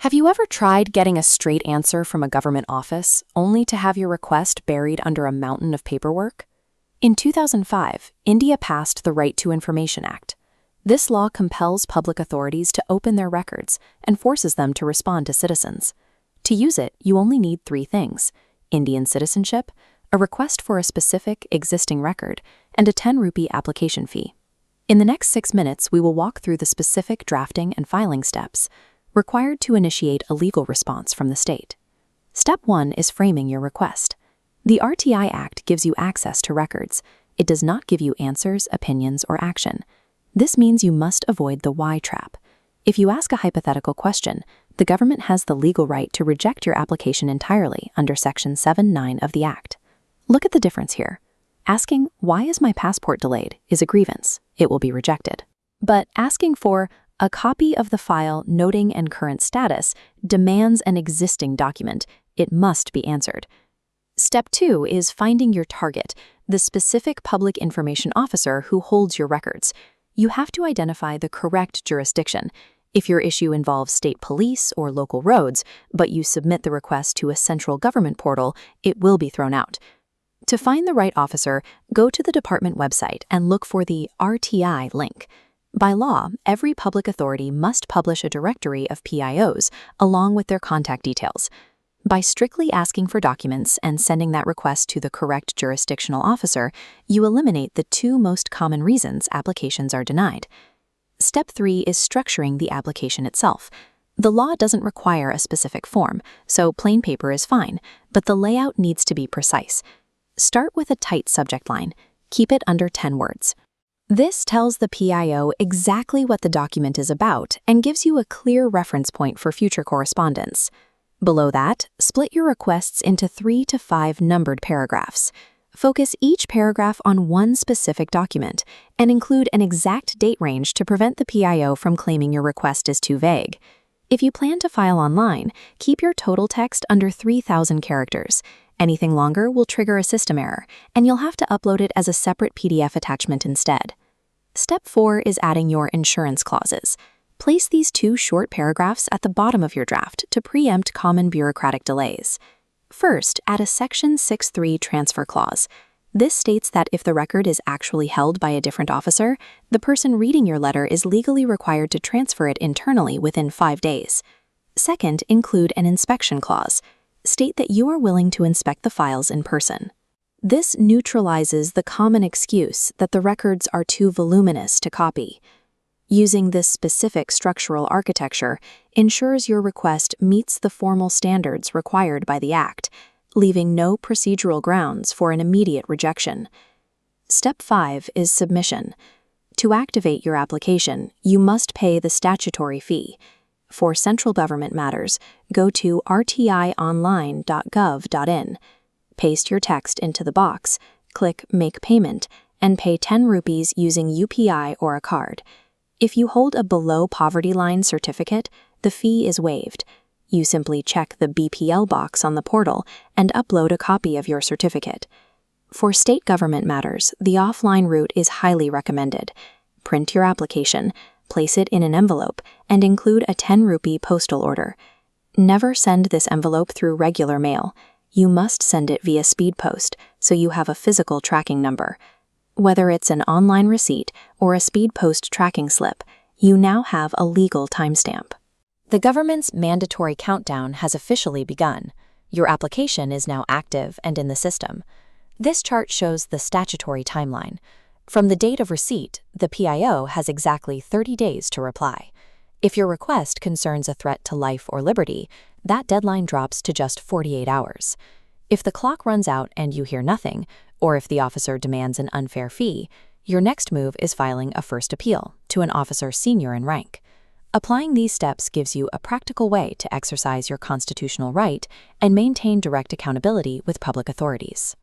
Have you ever tried getting a straight answer from a government office, only to have your request buried under a mountain of paperwork? In 2005, India passed the Right to Information Act. This law compels public authorities to open their records and forces them to respond to citizens. To use it, you only need three things: Indian citizenship, a request for a specific existing record, and a 10 rupee application fee. In the next 6 minutes, we will walk through the specific drafting and filing steps required to initiate a legal response from the state. Step 1 is framing your request. The RTI Act gives you access to records. It does not give you answers, opinions, or action. This means you must avoid the why trap. If you ask a hypothetical question, the government has the legal right to reject your application entirely under Section 7(9) of the Act. Look at the difference here. Asking, "Why is my passport delayed?" is a grievance. It will be rejected. But asking for a copy of the file noting and current status demands an existing document. It must be answered. Step 2 is finding your target, the specific public information officer who holds your records. You have to identify the correct jurisdiction. If your issue involves state police or local roads, but you submit the request to a central government portal, it will be thrown out. To find the right officer, go to the department website and look for the RTI link. By law, every public authority must publish a directory of PIOs along with their contact details. By strictly asking for documents and sending that request to the correct jurisdictional officer, you eliminate the two most common reasons applications are denied. Step 3 is structuring the application itself. The law doesn't require a specific form, so plain paper is fine, but the layout needs to be precise. Start with a tight subject line. Keep it under 10 words. This tells the PIO exactly what the document is about and gives you a clear reference point for future correspondence. Below that, split your requests into 3 to 5 numbered paragraphs. Focus each paragraph on one specific document and include an exact date range to prevent the PIO from claiming your request is too vague. If you plan to file online, keep your total text under 3,000 characters. Anything longer will trigger a system error, and you'll have to upload it as a separate PDF attachment instead. Step 4 is adding your insurance clauses. Place these 2 short paragraphs at the bottom of your draft to preempt common bureaucratic delays. First, add a Section 6(3) transfer clause. This states that if the record is actually held by a different officer, the person reading your letter is legally required to transfer it internally within 5 days. Second, include an inspection clause. State that you are willing to inspect the files in person. This neutralizes the common excuse that the records are too voluminous to copy. Using this specific structural architecture ensures your request meets the formal standards required by the Act, leaving no procedural grounds for an immediate rejection. Step 5 is submission. To activate your application, you must pay the statutory fee. For central government matters, go to rtionline.gov.in. Paste your text into the box, click Make Payment, and pay 10 rupees using UPI or a card. If you hold a below poverty line certificate, the fee is waived. You simply check the BPL box on the portal and upload a copy of your certificate. For state government matters, the offline route is highly recommended. Print your application, place it in an envelope, and include a 10 rupee postal order. Never send this envelope through regular mail. You must send it via speed post, so you have a physical tracking number. Whether it's an online receipt or a speed post tracking slip, you now have a legal timestamp. The government's mandatory countdown has officially begun. Your application is now active and in the system. This chart shows the statutory timeline. From the date of receipt, the PIO has exactly 30 days to reply. If your request concerns a threat to life or liberty, that deadline drops to just 48 hours. If the clock runs out and you hear nothing, or if the officer demands an unfair fee, your next move is filing a first appeal to an officer senior in rank. Applying these steps gives you a practical way to exercise your constitutional right and maintain direct accountability with public authorities.